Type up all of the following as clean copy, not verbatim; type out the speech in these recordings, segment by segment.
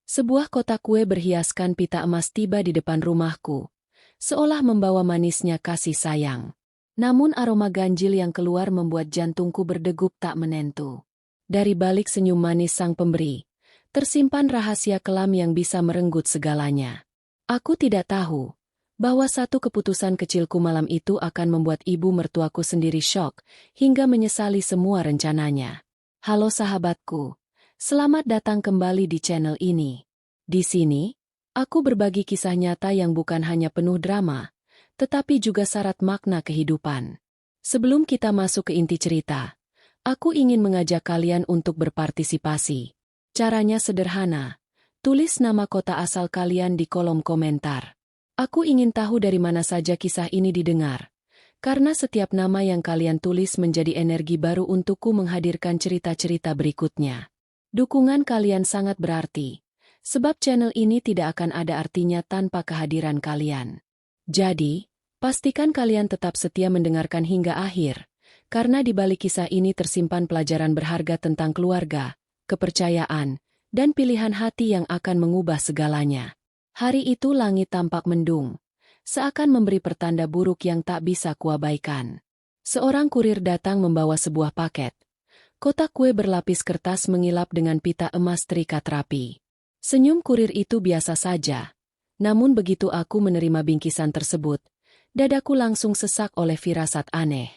Sebuah kotak kue berhiaskan pita emas tiba di depan rumahku, seolah membawa manisnya kasih sayang. Namun aroma ganjil yang keluar membuat jantungku berdegup tak menentu. Dari balik senyum manis sang pemberi, tersimpan rahasia kelam yang bisa merenggut segalanya. Aku tidak tahu bahwa satu keputusan kecilku malam itu akan membuat ibu mertuaku sendiri syok hingga menyesali semua rencananya. Halo sahabatku. Selamat datang kembali di channel ini. Di sini, aku berbagi kisah nyata yang bukan hanya penuh drama, tetapi juga syarat makna kehidupan. Sebelum kita masuk ke inti cerita, aku ingin mengajak kalian untuk berpartisipasi. Caranya sederhana, tulis nama kota asal kalian di kolom komentar. Aku ingin tahu dari mana saja kisah ini didengar, karena setiap nama yang kalian tulis menjadi energi baru untukku menghadirkan cerita-cerita berikutnya. Dukungan kalian sangat berarti, sebab channel ini tidak akan ada artinya tanpa kehadiran kalian. Jadi, pastikan kalian tetap setia mendengarkan hingga akhir, karena di balik kisah ini tersimpan pelajaran berharga tentang keluarga, kepercayaan, dan pilihan hati yang akan mengubah segalanya. Hari itu langit tampak mendung, seakan memberi pertanda buruk yang tak bisa kuabaikan. Seorang kurir datang membawa sebuah paket. Kotak kue berlapis kertas mengilap dengan pita emas terikat rapi. Senyum kurir itu biasa saja. Namun begitu aku menerima bingkisan tersebut, dadaku langsung sesak oleh firasat aneh.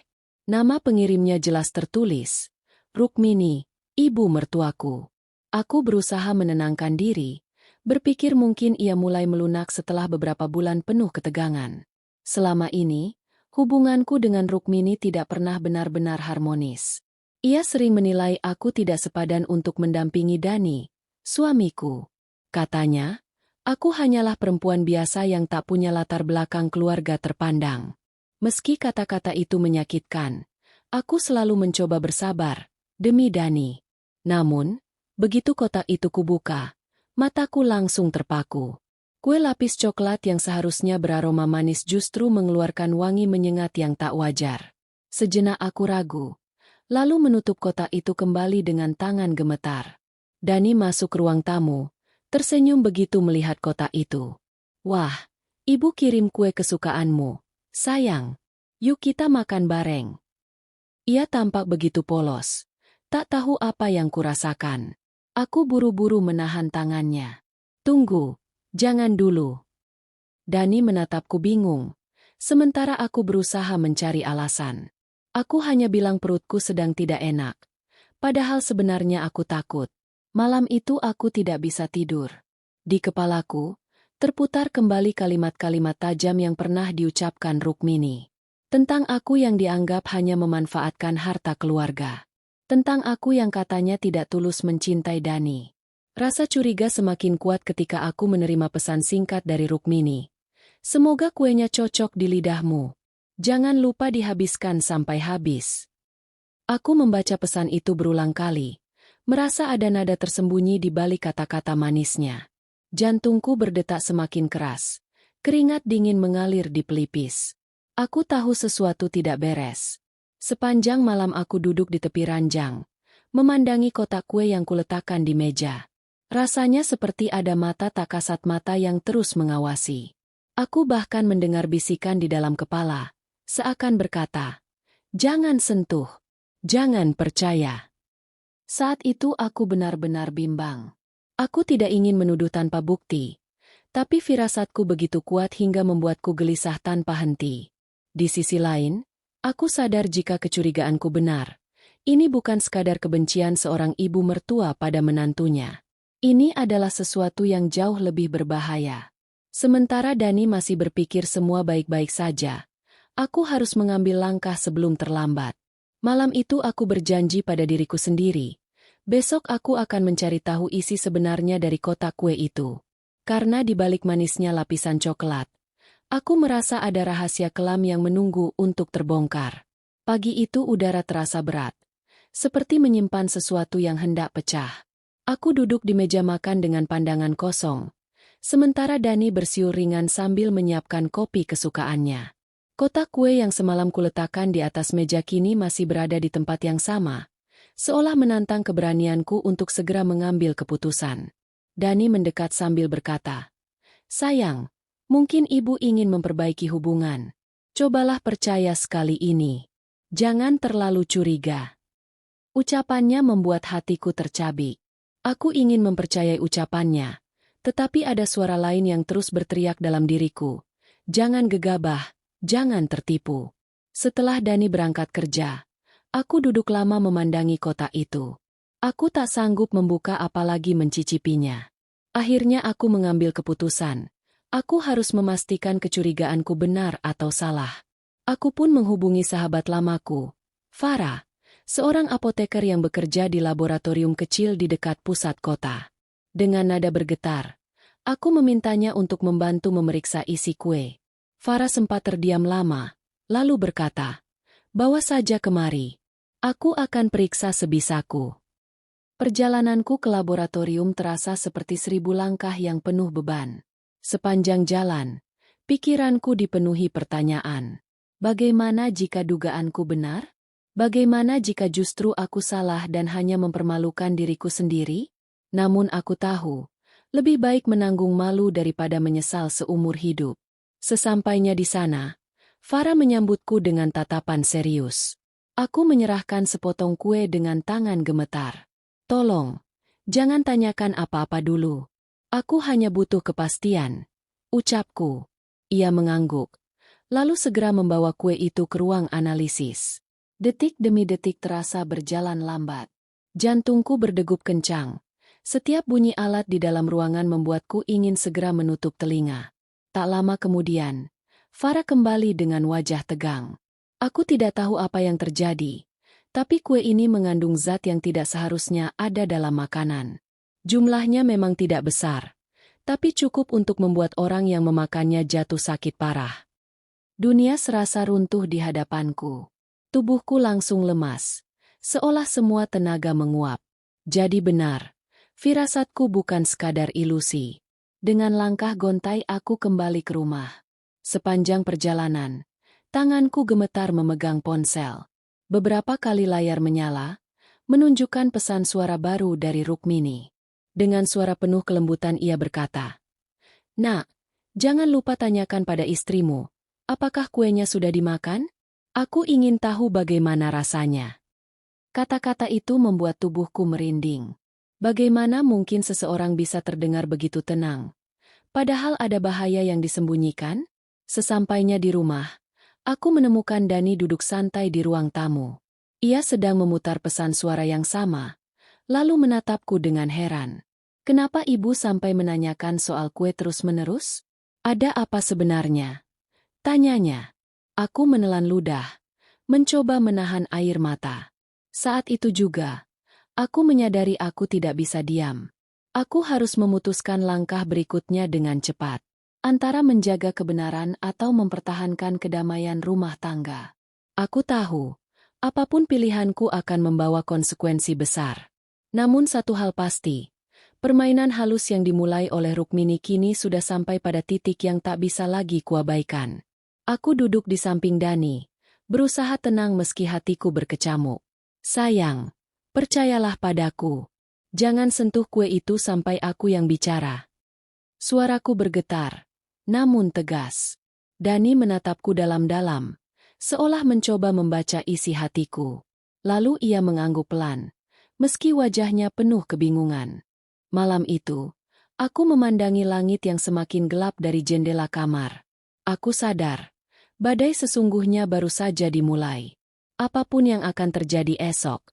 Nama pengirimnya jelas tertulis, Rukmini, ibu mertuaku. Aku berusaha menenangkan diri, berpikir mungkin ia mulai melunak setelah beberapa bulan penuh ketegangan. Selama ini, hubunganku dengan Rukmini tidak pernah benar-benar harmonis. Ia sering menilai aku tidak sepadan untuk mendampingi Dani, suamiku. Katanya, aku hanyalah perempuan biasa yang tak punya latar belakang keluarga terpandang. Meski kata-kata itu menyakitkan, aku selalu mencoba bersabar, demi Dani. Namun, begitu kotak itu kubuka, mataku langsung terpaku. Kue lapis coklat yang seharusnya beraroma manis justru mengeluarkan wangi menyengat yang tak wajar. Sejenak aku ragu, lalu menutup kotak itu kembali dengan tangan gemetar. Dani masuk ke ruang tamu, tersenyum begitu melihat kotak itu. Wah, ibu kirim kue kesukaanmu, sayang. Yuk kita makan bareng. Ia tampak begitu polos, tak tahu apa yang kurasakan. Aku buru-buru menahan tangannya. Tunggu, jangan dulu. Dani menatapku bingung, sementara aku berusaha mencari alasan. Aku hanya bilang perutku sedang tidak enak. Padahal sebenarnya aku takut. Malam itu aku tidak bisa tidur. Di kepalaku, terputar kembali kalimat-kalimat tajam yang pernah diucapkan Rukmini. Tentang aku yang dianggap hanya memanfaatkan harta keluarga. Tentang aku yang katanya tidak tulus mencintai Dani. Rasa curiga semakin kuat ketika aku menerima pesan singkat dari Rukmini. Semoga kuenya cocok di lidahmu. Jangan lupa dihabiskan sampai habis. Aku membaca pesan itu berulang kali, merasa ada nada tersembunyi di balik kata-kata manisnya. Jantungku berdetak semakin keras, keringat dingin mengalir di pelipis. Aku tahu sesuatu tidak beres. Sepanjang malam aku duduk di tepi ranjang, memandangi kotak kue yang kuletakkan di meja. Rasanya seperti ada mata tak kasat mata yang terus mengawasi. Aku bahkan mendengar bisikan di dalam kepala, seakan berkata, "Jangan sentuh, jangan percaya." Saat itu aku benar-benar bimbang. Aku tidak ingin menuduh tanpa bukti, tapi firasatku begitu kuat hingga membuatku gelisah tanpa henti. Di sisi lain, aku sadar jika kecurigaanku benar. Ini bukan sekadar kebencian seorang ibu mertua pada menantunya. Ini adalah sesuatu yang jauh lebih berbahaya. Sementara Dani masih berpikir semua baik-baik saja, aku harus mengambil langkah sebelum terlambat. Malam itu aku berjanji pada diriku sendiri. Besok aku akan mencari tahu isi sebenarnya dari kotak kue itu. Karena di balik manisnya lapisan coklat, aku merasa ada rahasia kelam yang menunggu untuk terbongkar. Pagi itu udara terasa berat, seperti menyimpan sesuatu yang hendak pecah. Aku duduk di meja makan dengan pandangan kosong, sementara Dani bersiul ringan sambil menyiapkan kopi kesukaannya. Kotak kue yang semalam kuletakkan di atas meja kini masih berada di tempat yang sama, seolah menantang keberanianku untuk segera mengambil keputusan. Dani mendekat sambil berkata, "Sayang, mungkin ibu ingin memperbaiki hubungan. Cobalah percaya sekali ini. Jangan terlalu curiga." Ucapannya membuat hatiku tercabik. Aku ingin mempercayai ucapannya, tetapi ada suara lain yang terus berteriak dalam diriku. Jangan gegabah, jangan tertipu. Setelah Dani berangkat kerja, aku duduk lama memandangi kota itu. Aku tak sanggup membuka apalagi mencicipinya. Akhirnya aku mengambil keputusan. Aku harus memastikan kecurigaanku benar atau salah. Aku pun menghubungi sahabat lamaku, Farah, seorang apoteker yang bekerja di laboratorium kecil di dekat pusat kota. Dengan nada bergetar, aku memintanya untuk membantu memeriksa isi kue. Farah sempat terdiam lama, lalu berkata, "Bawa saja kemari. Aku akan periksa sebisaku." Perjalananku ke laboratorium terasa seperti 1000 langkah yang penuh beban. Sepanjang jalan, pikiranku dipenuhi pertanyaan. Bagaimana jika dugaanku benar? Bagaimana jika justru aku salah dan hanya mempermalukan diriku sendiri? Namun aku tahu, lebih baik menanggung malu daripada menyesal seumur hidup. Sesampainya di sana, Farah menyambutku dengan tatapan serius. Aku menyerahkan sepotong kue dengan tangan gemetar. "Tolong, jangan tanyakan apa-apa dulu. Aku hanya butuh kepastian," ucapku. Ia mengangguk, lalu segera membawa kue itu ke ruang analisis. Detik demi detik terasa berjalan lambat. Jantungku berdegup kencang. Setiap bunyi alat di dalam ruangan membuatku ingin segera menutup telinga. Tak lama kemudian, Farah kembali dengan wajah tegang. Aku tidak tahu apa yang terjadi, tapi kue ini mengandung zat yang tidak seharusnya ada dalam makanan. Jumlahnya memang tidak besar, tapi cukup untuk membuat orang yang memakannya jatuh sakit parah. Dunia serasa runtuh di hadapanku. Tubuhku langsung lemas, seolah semua tenaga menguap. Jadi benar, firasatku bukan sekadar ilusi. Dengan langkah gontai aku kembali ke rumah. Sepanjang perjalanan, tanganku gemetar memegang ponsel. Beberapa kali layar menyala, menunjukkan pesan suara baru dari Rukmini. Dengan suara penuh kelembutan ia berkata, "Nak, jangan lupa tanyakan pada istrimu, apakah kuenya sudah dimakan? Aku ingin tahu bagaimana rasanya." Kata-kata itu membuat tubuhku merinding. Bagaimana mungkin seseorang bisa terdengar begitu tenang? Padahal ada bahaya yang disembunyikan? Sesampainya di rumah, aku menemukan Dani duduk santai di ruang tamu. Ia sedang memutar pesan suara yang sama, lalu menatapku dengan heran. "Kenapa ibu sampai menanyakan soal kue terus-menerus? Ada apa sebenarnya?" tanyanya. Aku menelan ludah, mencoba menahan air mata. Saat itu juga, aku menyadari aku tidak bisa diam. Aku harus memutuskan langkah berikutnya dengan cepat. Antara menjaga kebenaran atau mempertahankan kedamaian rumah tangga. Aku tahu, apapun pilihanku akan membawa konsekuensi besar. Namun satu hal pasti, permainan halus yang dimulai oleh Rukmini kini sudah sampai pada titik yang tak bisa lagi kuabaikan. Aku duduk di samping Dani, berusaha tenang meski hatiku berkecamuk. "Sayang, percayalah padaku. Jangan sentuh kue itu sampai aku yang bicara." Suaraku bergetar, namun tegas. Dani menatapku dalam-dalam, seolah mencoba membaca isi hatiku. Lalu ia mengangguk pelan, meski wajahnya penuh kebingungan. Malam itu, aku memandangi langit yang semakin gelap dari jendela kamar. Aku sadar, badai sesungguhnya baru saja dimulai. Apapun yang akan terjadi esok,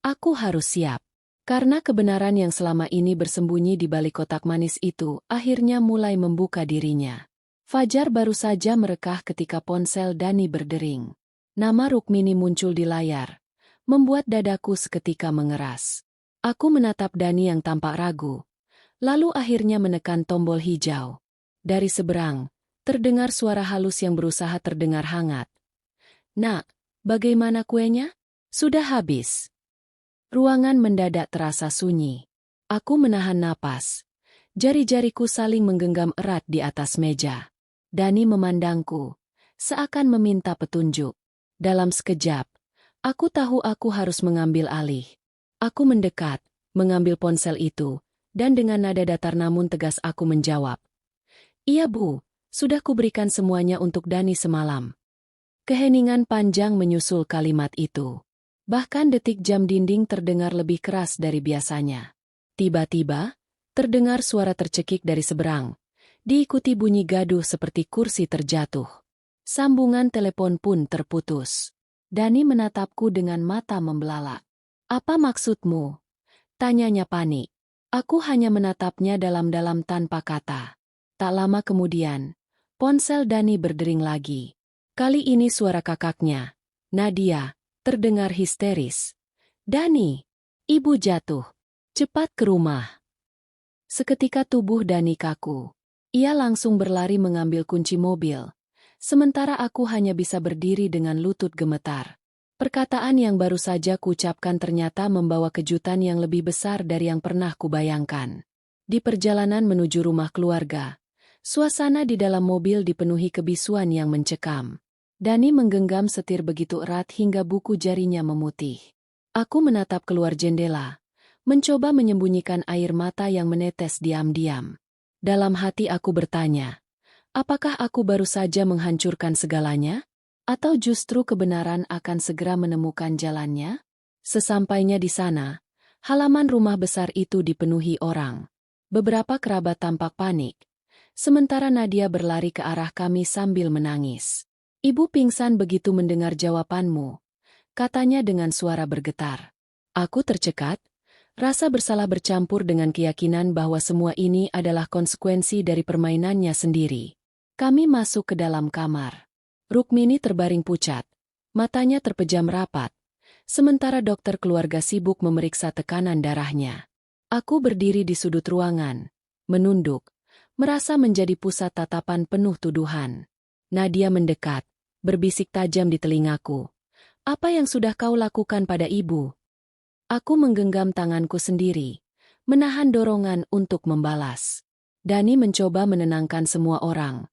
aku harus siap. Karena kebenaran yang selama ini bersembunyi di balik kotak manis itu akhirnya mulai membuka dirinya. Fajar baru saja merekah ketika ponsel Dani berdering. Nama Rukmini muncul di layar, membuat dadaku seketika mengeras. Aku menatap Dani yang tampak ragu, lalu akhirnya menekan tombol hijau. Dari seberang, terdengar suara halus yang berusaha terdengar hangat. "Nak, bagaimana kuenya? Sudah habis." Ruangan mendadak terasa sunyi. Aku menahan napas. Jari-jariku saling menggenggam erat di atas meja. Dani memandangku, seakan meminta petunjuk. Dalam sekejap, aku tahu aku harus mengambil alih. Aku mendekat, mengambil ponsel itu, Dan dengan nada datar namun tegas aku menjawab. Iya Bu, sudah kuberikan semuanya untuk Dani semalam. Keheningan panjang menyusul kalimat itu. Bahkan detik jam dinding terdengar lebih keras dari biasanya. Tiba-tiba, terdengar suara tercekik dari seberang, diikuti bunyi gaduh seperti kursi terjatuh. Sambungan telepon pun terputus. Dani menatapku dengan mata membelalak. Apa maksudmu? Tanyanya panik. Aku hanya menatapnya dalam-dalam tanpa kata. Tak lama kemudian, ponsel Dani berdering lagi. Kali ini suara kakaknya, Nadia, terdengar histeris. Dani, ibu jatuh. Cepat ke rumah. Seketika tubuh Dani kaku. Ia langsung berlari mengambil kunci mobil. Sementara aku hanya bisa berdiri dengan lutut gemetar. Perkataan yang baru saja kuucapkan ternyata membawa kejutan yang lebih besar dari yang pernah kubayangkan. Di perjalanan menuju rumah keluarga, suasana di dalam mobil dipenuhi kebisuan yang mencekam. Dani menggenggam setir begitu erat hingga buku jarinya memutih. Aku menatap keluar jendela, mencoba menyembunyikan air mata yang menetes diam-diam. Dalam hati aku bertanya, apakah aku baru saja menghancurkan segalanya? Atau justru kebenaran akan segera menemukan jalannya? Sesampainya di sana, halaman rumah besar itu dipenuhi orang. Beberapa kerabat tampak panik, sementara Nadia berlari ke arah kami sambil menangis. Ibu pingsan begitu mendengar jawabanmu, katanya dengan suara bergetar. Aku tercekat, rasa bersalah bercampur dengan keyakinan bahwa semua ini adalah konsekuensi dari permainannya sendiri. Kami masuk ke dalam kamar. Rukmini terbaring pucat, matanya terpejam rapat, sementara dokter keluarga sibuk memeriksa tekanan darahnya. Aku berdiri di sudut ruangan, menunduk, merasa menjadi pusat tatapan penuh tuduhan. Nadia mendekat, berbisik tajam di telingaku. Apa yang sudah kau lakukan pada ibu? Aku menggenggam tanganku sendiri, menahan dorongan untuk membalas. Dani mencoba menenangkan semua orang.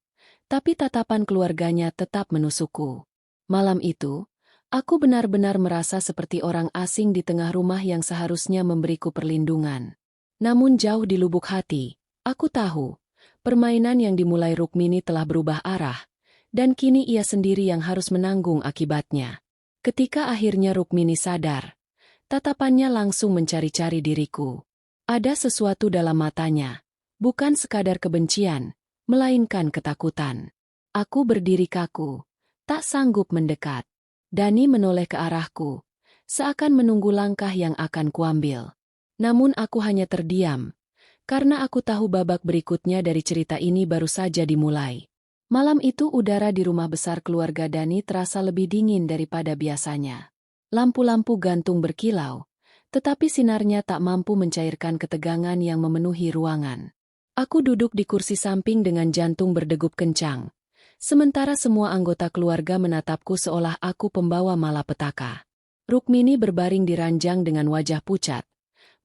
Tapi tatapan keluarganya tetap menusukku. Malam itu, aku benar-benar merasa seperti orang asing di tengah rumah yang seharusnya memberiku perlindungan. Namun jauh di lubuk hati, aku tahu, permainan yang dimulai Rukmini telah berubah arah, dan kini ia sendiri yang harus menanggung akibatnya. Ketika akhirnya Rukmini sadar, tatapannya langsung mencari-cari diriku. Ada sesuatu dalam matanya, bukan sekadar kebencian, melainkan ketakutan. Aku berdiri kaku, tak sanggup mendekat. Dani menoleh ke arahku, seakan menunggu langkah yang akan kuambil. Namun aku hanya terdiam, karena aku tahu babak berikutnya dari cerita ini baru saja dimulai. Malam itu udara di rumah besar keluarga Dani terasa lebih dingin daripada biasanya. Lampu-lampu gantung berkilau, tetapi sinarnya tak mampu mencairkan ketegangan yang memenuhi ruangan. Aku duduk di kursi samping dengan jantung berdegup kencang, sementara semua anggota keluarga menatapku seolah aku pembawa malapetaka. Rukmini berbaring di ranjang dengan wajah pucat,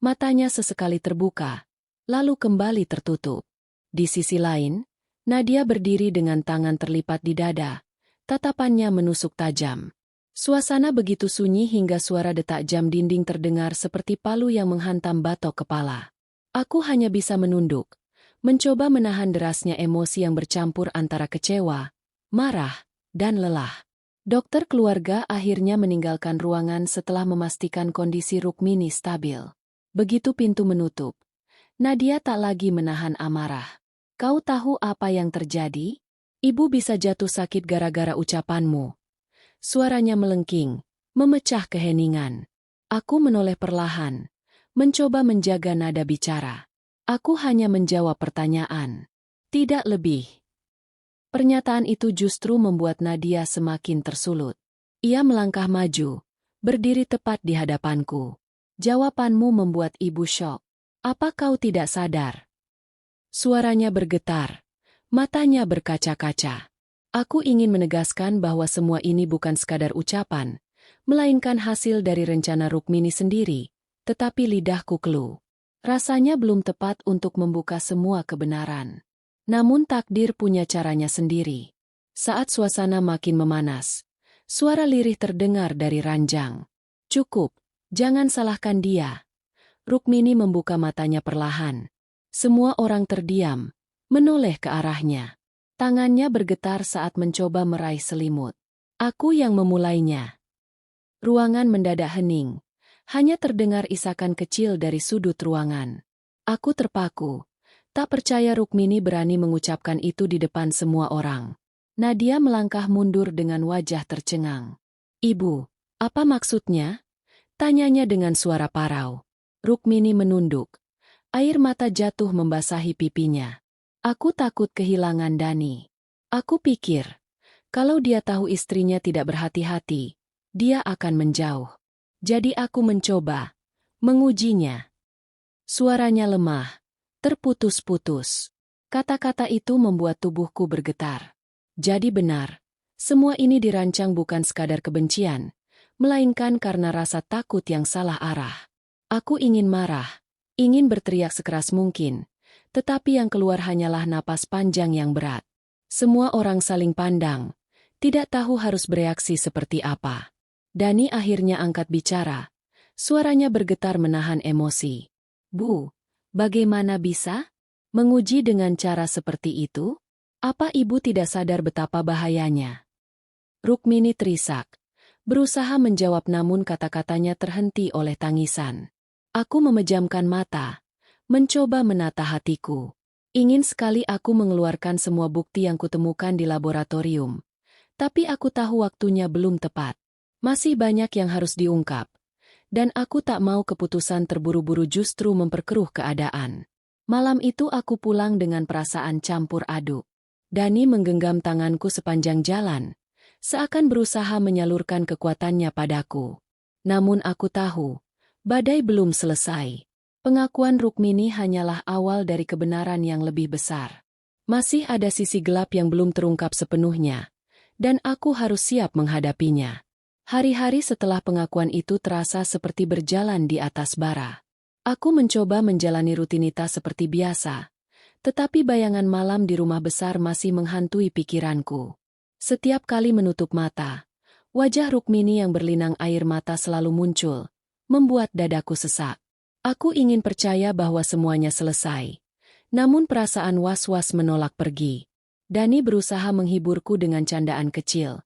matanya sesekali terbuka, lalu kembali tertutup. Di sisi lain, Nadia berdiri dengan tangan terlipat di dada, tatapannya menusuk tajam. Suasana begitu sunyi hingga suara detak jam dinding terdengar seperti palu yang menghantam batok kepala. Aku hanya bisa menunduk, mencoba menahan derasnya emosi yang bercampur antara kecewa, marah, dan lelah. Dokter keluarga akhirnya meninggalkan ruangan setelah memastikan kondisi Rukmini stabil. Begitu pintu menutup, Nadia tak lagi menahan amarah. Kau tahu apa yang terjadi? Ibu bisa jatuh sakit gara-gara ucapanmu. Suaranya melengking, memecah keheningan. Aku menoleh perlahan, mencoba menjaga nada bicara. Aku hanya menjawab pertanyaan. Tidak lebih. Pernyataan itu justru membuat Nadia semakin tersulut. Ia melangkah maju, berdiri tepat di hadapanku. Jawabanmu membuat ibu syok. Apa kau tidak sadar? Suaranya bergetar, matanya berkaca-kaca. Aku ingin menegaskan bahwa semua ini bukan sekadar ucapan, melainkan hasil dari rencana Rukmini sendiri, tetapi lidahku keluh. Rasanya belum tepat untuk membuka semua kebenaran. Namun takdir punya caranya sendiri. Saat suasana makin memanas, suara lirih terdengar dari ranjang. Cukup, jangan salahkan dia. Rukmini membuka matanya perlahan. Semua orang terdiam, menoleh ke arahnya. Tangannya bergetar saat mencoba meraih selimut. Aku yang memulainya. Ruangan mendadak hening. Hanya terdengar isakan kecil dari sudut ruangan. Aku terpaku. Tak percaya Rukmini berani mengucapkan itu di depan semua orang. Nadia melangkah mundur dengan wajah tercengang. "Ibu, apa maksudnya?" Tanyanya dengan suara parau. Rukmini menunduk. Air mata jatuh membasahi pipinya. "Aku takut kehilangan Dani. Aku pikir, kalau dia tahu istrinya tidak berhati-hati, dia akan menjauh. Jadi aku mencoba, mengujinya." Suaranya lemah, terputus-putus. Kata-kata itu membuat tubuhku bergetar. Jadi benar, semua ini dirancang bukan sekadar kebencian, melainkan karena rasa takut yang salah arah. Aku ingin marah, ingin berteriak sekeras mungkin, tetapi yang keluar hanyalah napas panjang yang berat. Semua orang saling pandang, tidak tahu harus bereaksi seperti apa. Dani akhirnya angkat bicara. Suaranya bergetar menahan emosi. "Bu, bagaimana bisa menguji dengan cara seperti itu? Apa ibu tidak sadar betapa bahayanya?" Rukmini terisak. Berusaha menjawab namun kata-katanya terhenti oleh tangisan. Aku memejamkan mata, mencoba menata hatiku. Ingin sekali aku mengeluarkan semua bukti yang kutemukan di laboratorium. Tapi aku tahu waktunya belum tepat. Masih banyak yang harus diungkap. Dan aku tak mau keputusan terburu-buru justru memperkeruh keadaan. Malam itu aku pulang dengan perasaan campur aduk. Dani menggenggam tanganku sepanjang jalan, seakan berusaha menyalurkan kekuatannya padaku. Namun aku tahu, badai belum selesai. Pengakuan Rukmini hanyalah awal dari kebenaran yang lebih besar. Masih ada sisi gelap yang belum terungkap sepenuhnya, dan aku harus siap menghadapinya. Hari-hari setelah pengakuan itu terasa seperti berjalan di atas bara. Aku mencoba menjalani rutinitas seperti biasa, tetapi bayangan malam di rumah besar masih menghantui pikiranku. Setiap kali menutup mata, wajah Rukmini yang berlinang air mata selalu muncul, membuat dadaku sesak. Aku ingin percaya bahwa semuanya selesai. Namun perasaan was-was menolak pergi. Dani berusaha menghiburku dengan candaan kecil.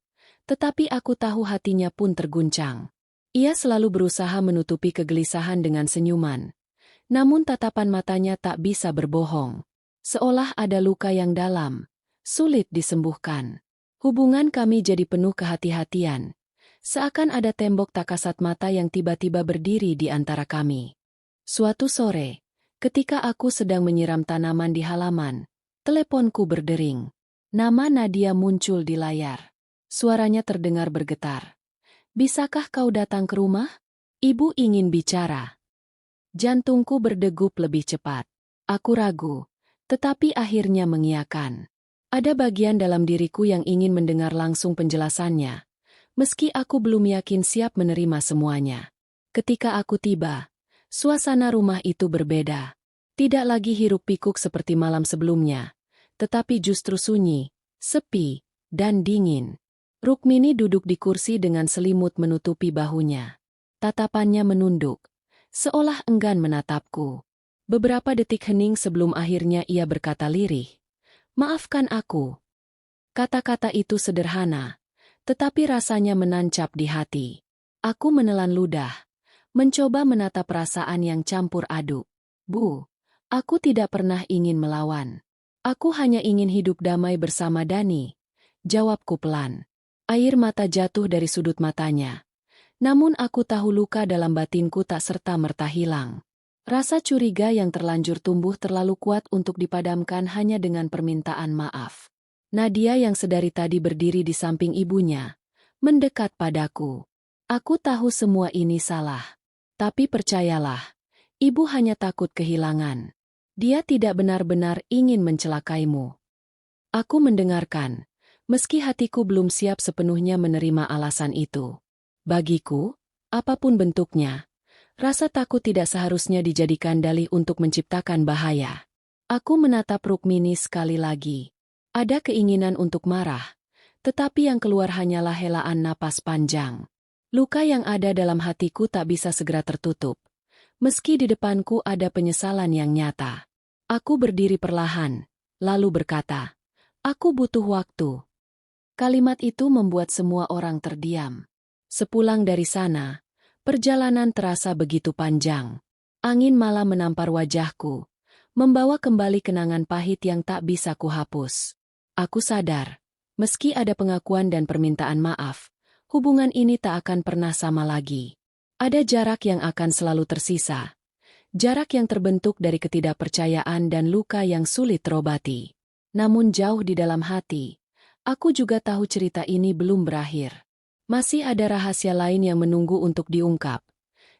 Tetapi aku tahu hatinya pun terguncang. Ia selalu berusaha menutupi kegelisahan dengan senyuman. Namun tatapan matanya tak bisa berbohong. Seolah ada luka yang dalam, sulit disembuhkan. Hubungan kami jadi penuh kehati-hatian. Seakan ada tembok tak kasat mata yang tiba-tiba berdiri di antara kami. Suatu sore, ketika aku sedang menyiram tanaman di halaman, teleponku berdering. Nama Nadia muncul di layar. Suaranya terdengar bergetar. "Bisakah kau datang ke rumah? Ibu ingin bicara." Jantungku berdegup lebih cepat. Aku ragu, tetapi akhirnya mengiyakan. Ada bagian dalam diriku yang ingin mendengar langsung penjelasannya, meski aku belum yakin siap menerima semuanya. Ketika aku tiba, suasana rumah itu berbeda. Tidak lagi hiruk-pikuk seperti malam sebelumnya, tetapi justru sunyi, sepi, dan dingin. Rukmini duduk di kursi dengan selimut menutupi bahunya. Tatapannya menunduk, seolah enggan menatapku. Beberapa detik hening sebelum akhirnya ia berkata lirih, "Maafkan aku." Kata-kata itu sederhana, tetapi rasanya menancap di hati. Aku menelan ludah, mencoba menata perasaan yang campur aduk. "Bu, aku tidak pernah ingin melawan. Aku hanya ingin hidup damai bersama Dani," jawabku pelan. Air mata jatuh dari sudut matanya. Namun aku tahu luka dalam batinku tak serta-merta hilang. Rasa curiga yang terlanjur tumbuh terlalu kuat untuk dipadamkan hanya dengan permintaan maaf. Nadia yang sedari tadi berdiri di samping ibunya, mendekat padaku. "Aku tahu semua ini salah. Tapi percayalah, ibu hanya takut kehilangan. Dia tidak benar-benar ingin mencelakaimu." Aku mendengarkan, meski hatiku belum siap sepenuhnya menerima alasan itu. Bagiku, apapun bentuknya, rasa takut tidak seharusnya dijadikan dalih untuk menciptakan bahaya. Aku menatap Rukmini sekali lagi. Ada keinginan untuk marah, tetapi yang keluar hanyalah helaan napas panjang. Luka yang ada dalam hatiku tak bisa segera tertutup. Meski di depanku ada penyesalan yang nyata. Aku berdiri perlahan, lalu berkata, "Aku butuh waktu." Kalimat itu membuat semua orang terdiam. Sepulang dari sana, perjalanan terasa begitu panjang. Angin malam menampar wajahku, membawa kembali kenangan pahit yang tak bisa kuhapus. Aku sadar, meski ada pengakuan dan permintaan maaf, hubungan ini tak akan pernah sama lagi. Ada jarak yang akan selalu tersisa. Jarak yang terbentuk dari ketidakpercayaan dan luka yang sulit terobati. Namun jauh di dalam hati, aku juga tahu cerita ini belum berakhir. Masih ada rahasia lain yang menunggu untuk diungkap.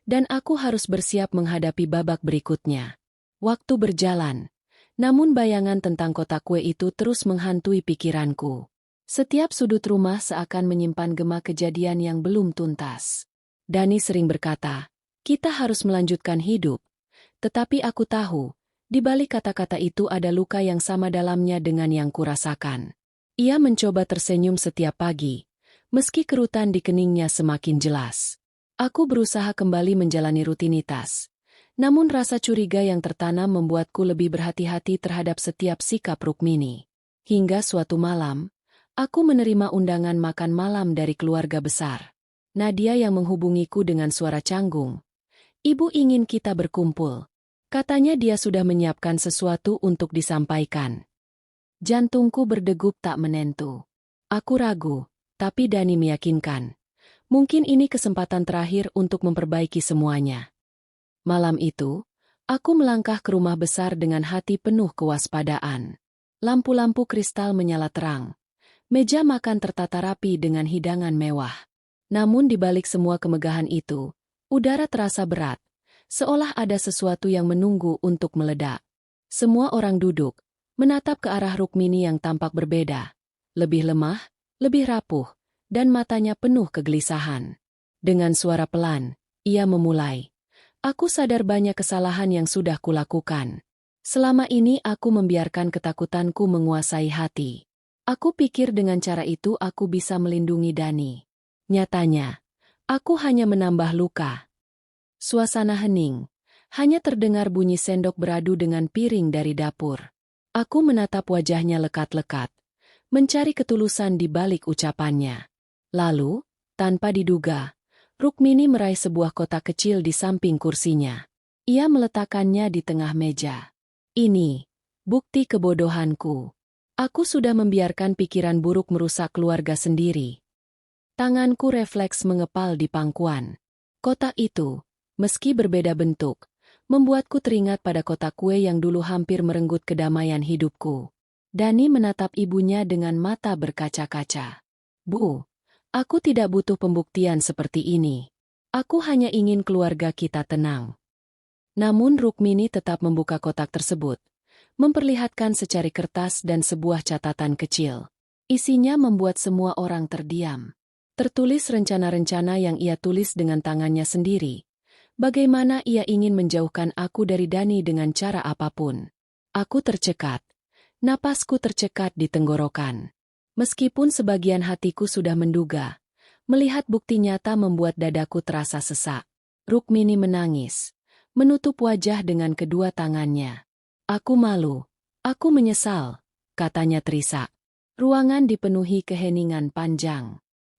Dan aku harus bersiap menghadapi babak berikutnya. Waktu berjalan, namun bayangan tentang kotak kue itu terus menghantui pikiranku. Setiap sudut rumah seakan menyimpan gema kejadian yang belum tuntas. Dani sering berkata, "Kita harus melanjutkan hidup." Tetapi aku tahu, di balik kata-kata itu ada luka yang sama dalamnya dengan yang kurasakan. Ia mencoba tersenyum setiap pagi, meski kerutan di keningnya semakin jelas. Aku berusaha kembali menjalani rutinitas. Namun rasa curiga yang tertanam membuatku lebih berhati-hati terhadap setiap sikap Rukmini. Hingga suatu malam, aku menerima undangan makan malam dari keluarga besar. Nadia yang menghubungiku dengan suara canggung. "Ibu ingin kita berkumpul." Katanya dia sudah menyiapkan sesuatu untuk disampaikan. Jantungku berdegup tak menentu. Aku ragu, tapi Dani meyakinkan. Mungkin ini kesempatan terakhir untuk memperbaiki semuanya. Malam itu, aku melangkah ke rumah besar dengan hati penuh kewaspadaan. Lampu-lampu kristal menyala terang. Meja makan tertata rapi dengan hidangan mewah. Namun di balik semua kemegahan itu, udara terasa berat, seolah ada sesuatu yang menunggu untuk meledak. Semua orang duduk, menatap ke arah Rukmini yang tampak berbeda. Lebih lemah, lebih rapuh, dan matanya penuh kegelisahan. Dengan suara pelan, ia memulai. "Aku sadar banyak kesalahan yang sudah kulakukan. Selama ini aku membiarkan ketakutanku menguasai hati. Aku pikir dengan cara itu aku bisa melindungi Dani. Nyatanya, aku hanya menambah luka." Suasana hening. Hanya terdengar bunyi sendok beradu dengan piring dari dapur. Aku menatap wajahnya lekat-lekat, mencari ketulusan di balik ucapannya. Lalu, tanpa diduga, Rukmini meraih sebuah kotak kecil di samping kursinya. Ia meletakkannya di tengah meja. "Ini, bukti kebodohanku. Aku sudah membiarkan pikiran buruk merusak keluarga sendiri." Tanganku refleks mengepal di pangkuan. Kotak itu, meski berbeda bentuk, membuatku teringat pada kotak kue yang dulu hampir merenggut kedamaian hidupku. Dani menatap ibunya dengan mata berkaca-kaca. "Bu, aku tidak butuh pembuktian seperti ini. Aku hanya ingin keluarga kita tenang." Namun Rukmini tetap membuka kotak tersebut, memperlihatkan secari kertas dan sebuah catatan kecil. Isinya membuat semua orang terdiam. Tertulis rencana-rencana yang ia tulis dengan tangannya sendiri. Bagaimana ia ingin menjauhkan aku dari Dani dengan cara apapun. Aku tercekat. Napasku tercekat di tenggorokan. Meskipun sebagian hatiku sudah menduga, melihat bukti nyata membuat dadaku terasa sesak. Rukmini menangis, menutup wajah dengan kedua tangannya. "Aku malu, aku menyesal," katanya terisak. Ruangan dipenuhi keheningan panjang.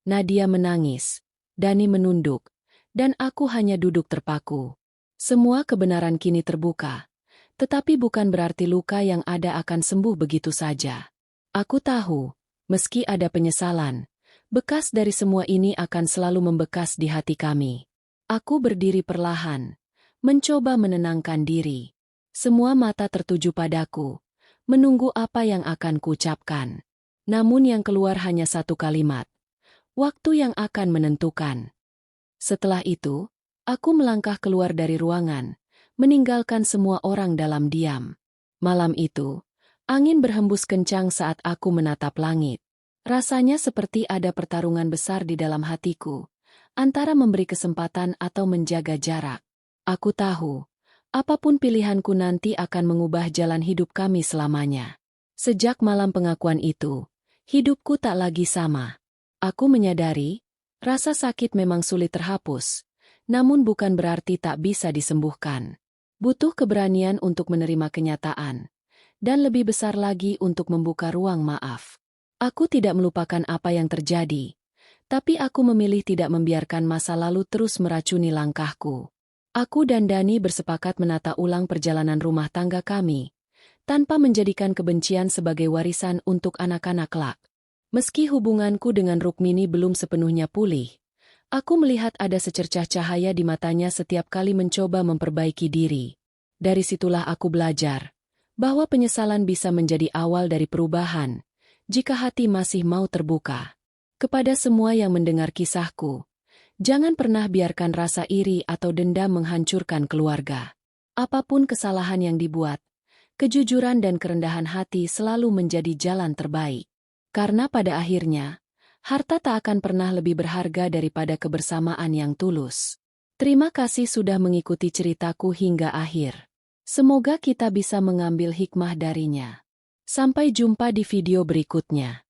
Nadia menangis, Dani menunduk, dan aku hanya duduk terpaku. Semua kebenaran kini terbuka, tetapi bukan berarti luka yang ada akan sembuh begitu saja. Aku tahu, meski ada penyesalan, bekas dari semua ini akan selalu membekas di hati kami. Aku berdiri perlahan, mencoba menenangkan diri. Semua mata tertuju padaku, menunggu apa yang akan kuucapkan. Namun yang keluar hanya satu kalimat. Waktu yang akan menentukan. Setelah itu, aku melangkah keluar dari ruangan, meninggalkan semua orang dalam diam. Malam itu, angin berhembus kencang saat aku menatap langit. Rasanya seperti ada pertarungan besar di dalam hatiku, antara memberi kesempatan atau menjaga jarak. Aku tahu, apapun pilihanku nanti akan mengubah jalan hidup kami selamanya. Sejak malam pengakuan itu, hidupku tak lagi sama. Aku menyadari, rasa sakit memang sulit terhapus, namun bukan berarti tak bisa disembuhkan. Butuh keberanian untuk menerima kenyataan, dan lebih besar lagi untuk membuka ruang maaf. Aku tidak melupakan apa yang terjadi, tapi aku memilih tidak membiarkan masa lalu terus meracuni langkahku. Aku dan Dani bersepakat menata ulang perjalanan rumah tangga kami, tanpa menjadikan kebencian sebagai warisan untuk anak-anak kelak. Meski hubunganku dengan Rukmini belum sepenuhnya pulih, aku melihat ada secercah cahaya di matanya setiap kali mencoba memperbaiki diri. Dari situlah aku belajar bahwa penyesalan bisa menjadi awal dari perubahan, jika hati masih mau terbuka. Kepada semua yang mendengar kisahku, jangan pernah biarkan rasa iri atau dendam menghancurkan keluarga. Apapun kesalahan yang dibuat, kejujuran dan kerendahan hati selalu menjadi jalan terbaik. Karena pada akhirnya, harta tak akan pernah lebih berharga daripada kebersamaan yang tulus. Terima kasih sudah mengikuti ceritaku hingga akhir. Semoga kita bisa mengambil hikmah darinya. Sampai jumpa di video berikutnya.